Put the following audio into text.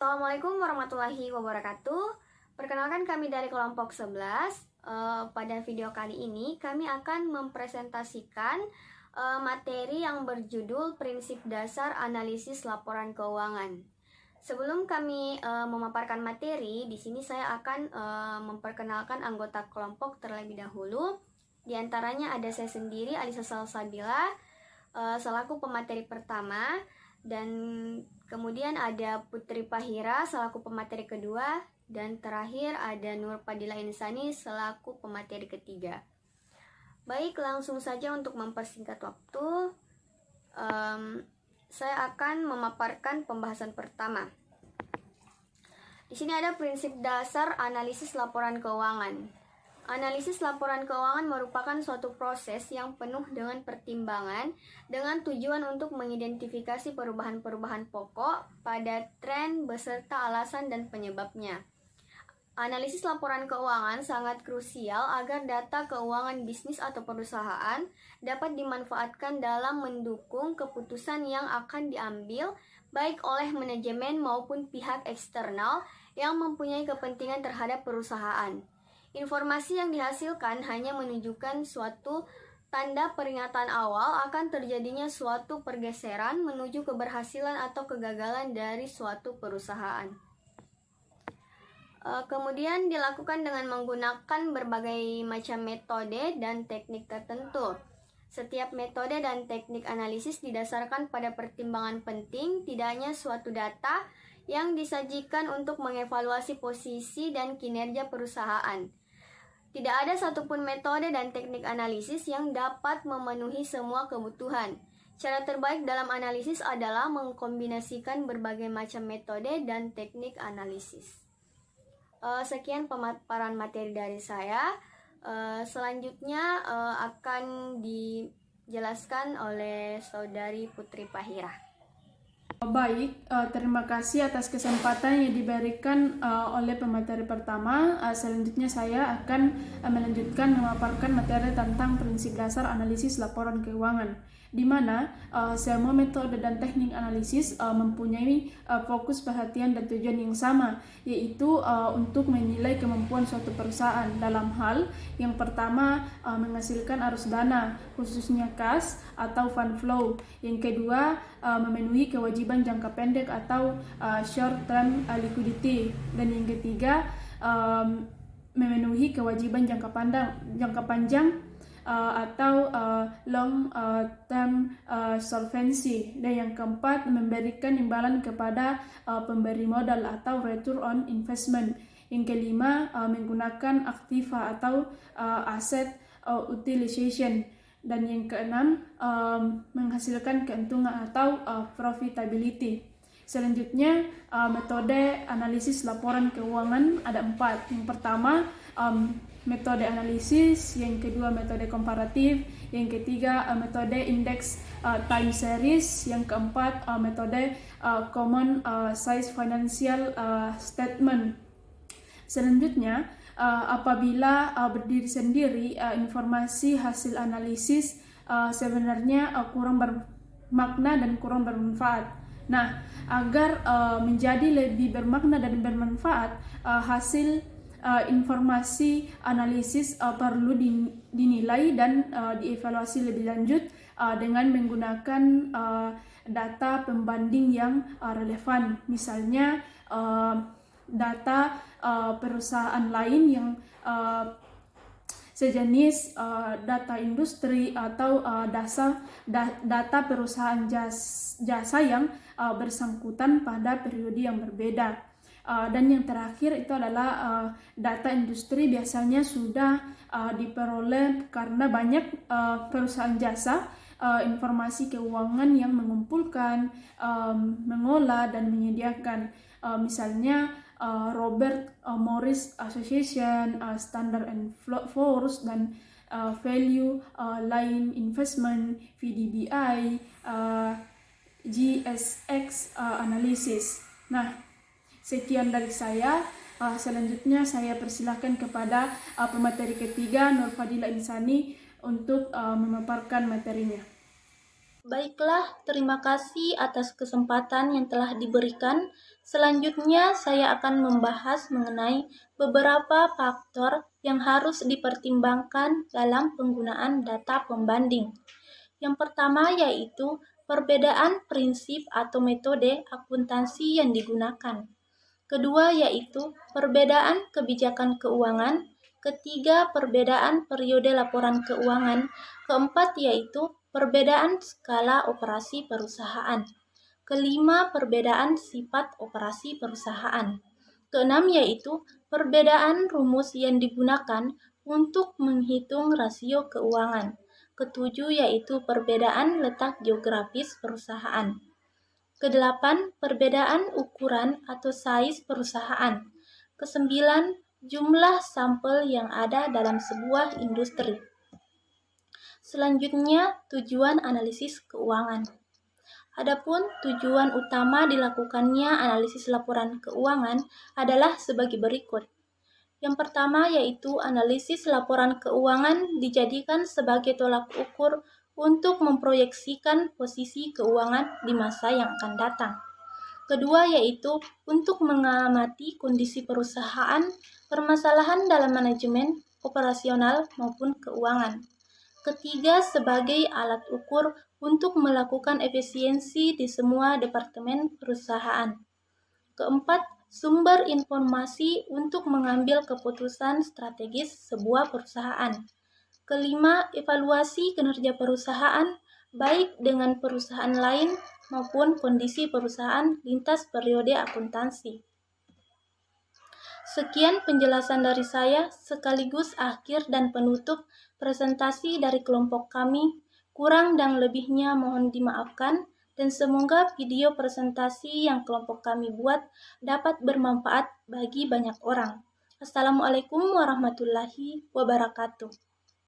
Assalamualaikum warahmatullahi wabarakatuh. Perkenalkan kami dari kelompok 11. Pada video kali ini kami akan mempresentasikan materi yang berjudul Prinsip Dasar Analisis Laporan Keuangan. Sebelum kami memaparkan materi, di sini saya akan memperkenalkan anggota kelompok terlebih dahulu. Di antaranya ada saya sendiri, Alisa Salsabila, selaku pemateri pertama, dan kemudian ada Putri Pahira selaku pemateri kedua, dan terakhir ada Nur Fadila Insani selaku pemateri ketiga. Baik, langsung saja untuk mempersingkat waktu, saya akan memaparkan pembahasan pertama. Di sini ada prinsip dasar analisis laporan keuangan. Analisis laporan keuangan merupakan suatu proses yang penuh dengan pertimbangan dengan tujuan untuk mengidentifikasi perubahan-perubahan pokok pada tren beserta alasan dan penyebabnya. Analisis laporan keuangan sangat krusial agar data keuangan bisnis atau perusahaan dapat dimanfaatkan dalam mendukung keputusan yang akan diambil baik oleh manajemen maupun pihak eksternal yang mempunyai kepentingan terhadap perusahaan. Informasi yang dihasilkan hanya menunjukkan suatu tanda peringatan awal akan terjadinya suatu pergeseran menuju keberhasilan atau kegagalan dari suatu perusahaan. Kemudian dilakukan dengan menggunakan berbagai macam metode dan teknik tertentu. Setiap metode dan teknik analisis didasarkan pada pertimbangan penting, tidak hanya suatu data yang disajikan untuk mengevaluasi posisi dan kinerja perusahaan. Tidak ada satupun metode dan teknik analisis yang dapat memenuhi semua kebutuhan. Cara terbaik dalam analisis adalah mengkombinasikan berbagai macam metode dan teknik analisis. Sekian pemaparan materi dari saya. Selanjutnya akan dijelaskan oleh Saudari Putri Pahira. Baik, terima kasih atas kesempatan yang diberikan oleh pemateri pertama. Selanjutnya saya akan melanjutkan memaparkan materi tentang prinsip dasar analisis laporan keuangan, di mana semua metode dan teknik analisis mempunyai fokus perhatian dan tujuan yang sama, yaitu untuk menilai kemampuan suatu perusahaan dalam hal yang pertama menghasilkan arus dana, khususnya kas atau fund flow. Yang kedua, memenuhi kewajiban jangka pendek atau short term liquidity, dan yang ketiga memenuhi kewajiban jangka panjang atau long term solvency, dan yang keempat memberikan imbalan kepada pemberi modal atau return on investment. Yang kelima menggunakan aktiva atau asset utilization, dan yang keenam menghasilkan keuntungan atau profitability. Selanjutnya metode analisis laporan keuangan ada 4. Yang pertama metode analisis, yang kedua metode komparatif, yang ketiga metode index time series, yang keempat metode common size financial statement. Selanjutnya apabila berdiri sendiri, informasi hasil analisis sebenarnya kurang bermakna dan kurang bermanfaat. Nah, agar menjadi lebih bermakna dan bermanfaat, hasil informasi analisis perlu dinilai dan dievaluasi lebih lanjut dengan menggunakan data pembanding yang relevan. Misalnya data perusahaan lain yang sejenis data industri atau data perusahaan jasa yang bersangkutan pada periode yang berbeda. Dan yang terakhir itu adalah data industri, biasanya sudah diperoleh karena banyak perusahaan jasa informasi keuangan yang mengumpulkan, mengolah dan menyediakan. Misalnya Robert Morris Association, Standard and Poor's, dan Value Line Investment, VDBI, GSX Analysis. Nah, sekian dari saya. Selanjutnya saya persilahkan kepada pemateri ketiga, Nur Fadila Insani, untuk memaparkan materinya. Baiklah, terima kasih atas kesempatan yang telah diberikan. Selanjutnya, saya akan membahas mengenai beberapa faktor yang harus dipertimbangkan dalam penggunaan data pembanding. Yang pertama yaitu perbedaan prinsip atau metode akuntansi yang digunakan. Kedua yaitu perbedaan kebijakan keuangan. Ketiga, perbedaan periode laporan keuangan. Keempat yaitu perbedaan skala operasi perusahaan. Kelima, perbedaan sifat operasi perusahaan. Keenam yaitu perbedaan rumus yang digunakan untuk menghitung rasio keuangan. Ketujuh yaitu perbedaan letak geografis perusahaan. Kedelapan, perbedaan ukuran atau size perusahaan. Kesembilan, jumlah sampel yang ada dalam sebuah industri. Selanjutnya, tujuan analisis keuangan. Adapun tujuan utama dilakukannya analisis laporan keuangan adalah sebagai berikut. Yang pertama yaitu analisis laporan keuangan dijadikan sebagai tolak ukur untuk memproyeksikan posisi keuangan di masa yang akan datang. Kedua yaitu untuk mengamati kondisi perusahaan, permasalahan dalam manajemen, operasional maupun keuangan. Ketiga sebagai alat ukur untuk melakukan efisiensi di semua departemen perusahaan. Keempat, sumber informasi untuk mengambil keputusan strategis sebuah perusahaan. Kelima, evaluasi kinerja perusahaan, baik dengan perusahaan lain maupun kondisi perusahaan lintas periode akuntansi. Sekian penjelasan dari saya, sekaligus akhir dan penutup presentasi dari kelompok kami. Kurang dan lebihnya mohon dimaafkan, dan semoga video presentasi yang kelompok kami buat dapat bermanfaat bagi banyak orang. Assalamualaikum warahmatullahi wabarakatuh.